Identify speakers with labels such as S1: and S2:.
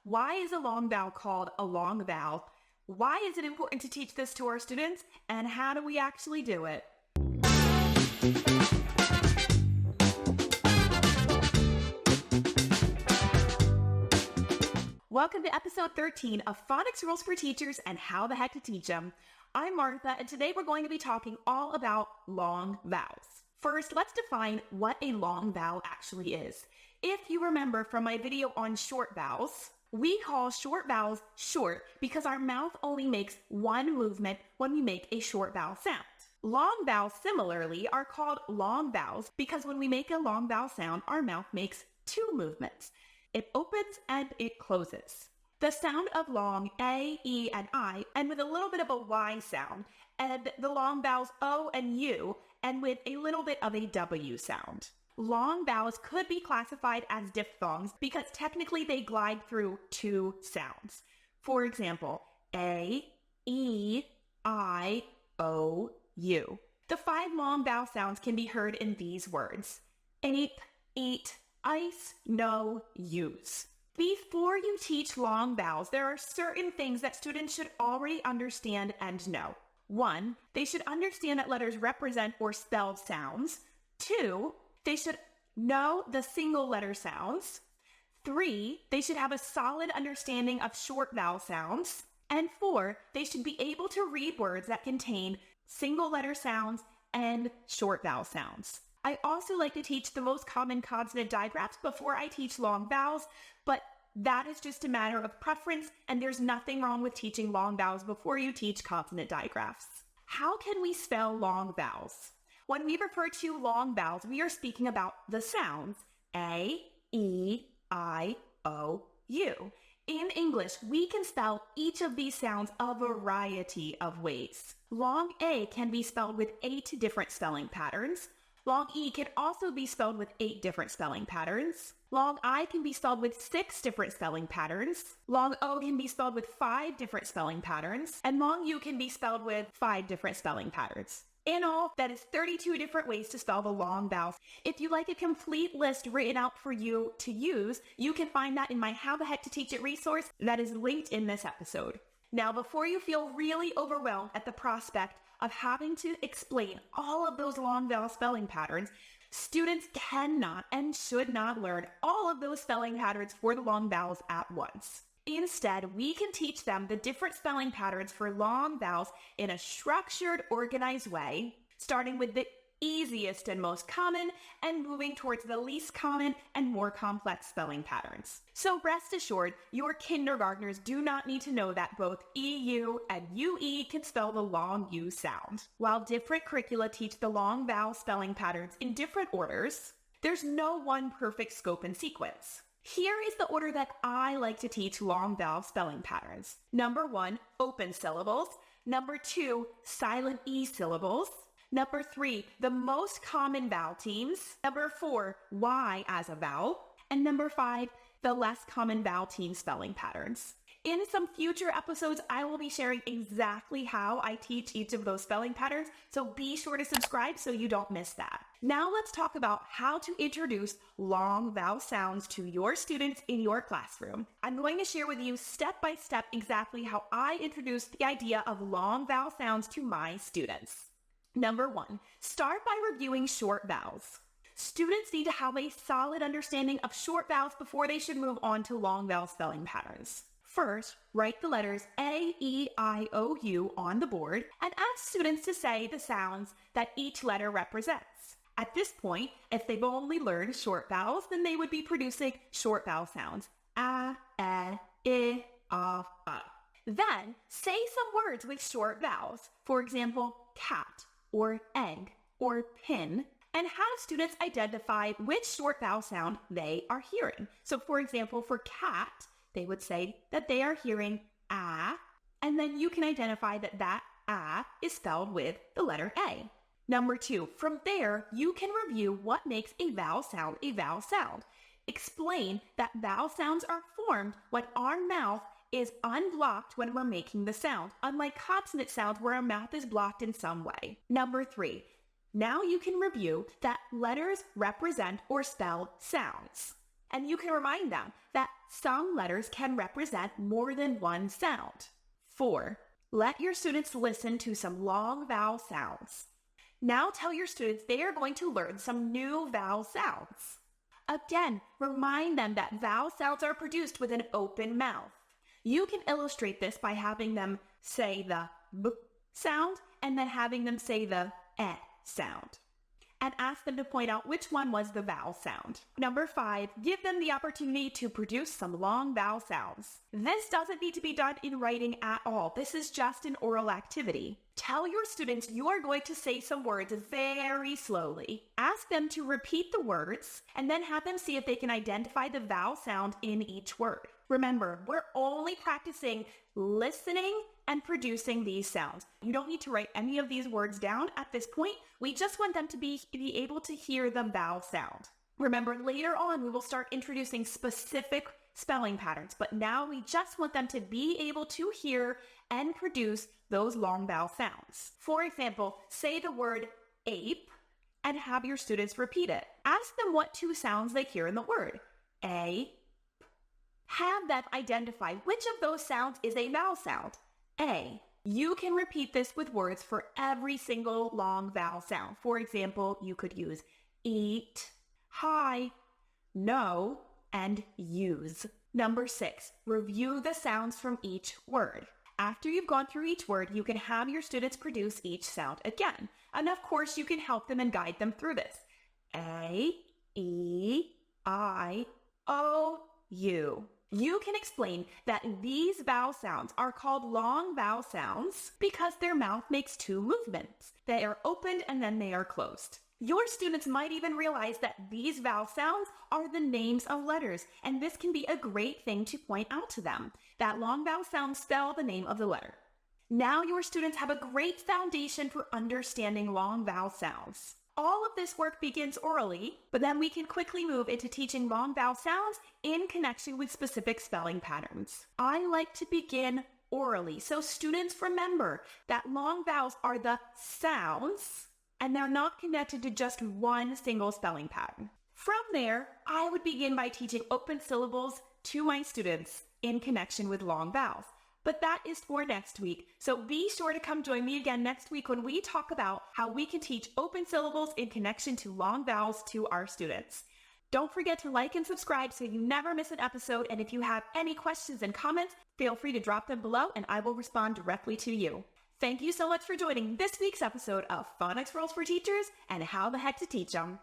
S1: Why is a long vowel called a long vowel? Why is it important to teach this to our students? And how do we actually do it? Welcome to episode 13 of Phonics Rules for Teachers and How the Heck to Teach Them. I'm Martha, and today we're going to be talking all about long vowels. First, let's define what a long vowel actually is. If you remember from my video on short vowels, we call short vowels short because our mouth only makes one movement when we make a short vowel sound. Long vowels, similarly, are called long vowels because when we make a long vowel sound, our mouth makes two movements. It opens and it closes. The sound of long, A, E, and I, and with a little bit of a Y sound, and the long vowels O and U, and with a little bit of a W sound. Long vowels could be classified as diphthongs because technically they glide through two sounds. For example, A, E, I, O, U. The 5 long vowel sounds can be heard in these words: ape, eat, ice, know, use. Before you teach long vowels, there are certain things that students should already understand and know. 1, they should understand that letters represent or spell sounds. 2, they should know the single letter sounds. 3, they should have a solid understanding of short vowel sounds. And 4, they should be able to read words that contain single letter sounds and short vowel sounds. I also like to teach the most common consonant digraphs before I teach long vowels, but that is just a matter of preference, and there's nothing wrong with teaching long vowels before you teach consonant digraphs. How can we spell long vowels? When we refer to long vowels, we are speaking about the sounds A, E, I, O, U. In English, we can spell each of these sounds a variety of ways. Long A can be spelled with 8 different spelling patterns. Long E can also be spelled with 8 different spelling patterns. Long I can be spelled with 6 different spelling patterns. Long O can be spelled with 5 different spelling patterns. And long U can be spelled with 5 different spelling patterns. In all, that is 32 different ways to spell the long vowels. If you like a complete list written out for you to use, you can find that in my How the Heck to Teach It resource that is linked in this episode. Now, before you feel really overwhelmed at the prospect of having to explain all of those long vowel spelling patterns, students cannot and should not learn all of those spelling patterns for the long vowels at once. Instead, we can teach them the different spelling patterns for long vowels in a structured, organized way, starting with the easiest and most common and moving towards the least common and more complex spelling patterns. So rest assured, your kindergartners do not need to know that both EU and UE can spell the long U sound. While different curricula teach the long vowel spelling patterns in different orders, there's no one perfect scope and sequence. Here is the order that I like to teach long vowel spelling patterns. Number 1, open syllables. Number 2, silent E syllables. Number 3, the most common vowel teams. Number 4, Y as a vowel. And number 5, the less common vowel team spelling patterns. In some future episodes, I will be sharing exactly how I teach each of those spelling patterns, so be sure to subscribe so you don't miss that. Now let's talk about how to introduce long vowel sounds to your students in your classroom. I'm going to share with you step by step exactly how I introduce the idea of long vowel sounds to my students. Number 1, start by reviewing short vowels. Students need to have a solid understanding of short vowels before they should move on to long vowel spelling patterns. First, write the letters A, E, I, O, U on the board and ask students to say the sounds that each letter represents. At this point, if they've only learned short vowels, then they would be producing short vowel sounds. A, E, I, A. Then, say some words with short vowels. For example, cat, or egg, or pin, and have students identify which short vowel sound they are hearing. So for example, for cat, they would say that they are hearing a, and then you can identify that that a is spelled with the letter A. Number 2, from there, you can review what makes a vowel sound a vowel sound. Explain that vowel sounds are formed when our mouth is unblocked when we're making the sound, unlike consonant sounds where our mouth is blocked in some way. Number 3, now you can review that letters represent or spell sounds. And you can remind them that some letters can represent more than one sound. 4. Let your students listen to some long vowel sounds. Now tell your students they are going to learn some new vowel sounds. Again, remind them that vowel sounds are produced with an open mouth. You can illustrate this by having them say the B sound and then having them say the E sound. And ask them to point out which one was the vowel sound. Number 5, give them the opportunity to produce some long vowel sounds. This doesn't need to be done in writing at all. This is just an oral activity. Tell your students you are going to say some words very slowly. Ask them to repeat the words and then have them see if they can identify the vowel sound in each word. Remember, we're only practicing listening and producing these sounds. You don't need to write any of these words down at this point. We just want them to be able to hear the vowel sound. Remember, later on, we will start introducing specific spelling patterns, but now we just want them to be able to hear and produce those long vowel sounds. For example, say the word ape and have your students repeat it. Ask them what 2 sounds they hear in the word. A. Have them identify which of those sounds is a vowel sound. A. You can repeat this with words for every single long vowel sound. For example, you could use eat, hi, no, and use. Number 6, review the sounds from each word. After you've gone through each word, you can have your students produce each sound again. And of course, you can help them and guide them through this. A, E, I, O, U. You can explain that these vowel sounds are called long vowel sounds because their mouth makes 2 movements. They are opened and then they are closed. Your students might even realize that these vowel sounds are the names of letters, and this can be a great thing to point out to them, that long vowel sounds spell the name of the letter. Now your students have a great foundation for understanding long vowel sounds. All of this work begins orally, but then we can quickly move into teaching long vowel sounds in connection with specific spelling patterns. I like to begin orally, so students remember that long vowels are the sounds, and they're not connected to just one single spelling pattern. From there, I would begin by teaching open syllables to my students in connection with long vowels. But that is for next week, so be sure to come join me again next week when we talk about how we can teach open syllables in connection to long vowels to our students. Don't forget to like and subscribe so you never miss an episode, and if you have any questions and comments, feel free to drop them below and I will respond directly to you. Thank you so much for joining this week's episode of Phonics Rules for Teachers and How the Heck to Teach 'em.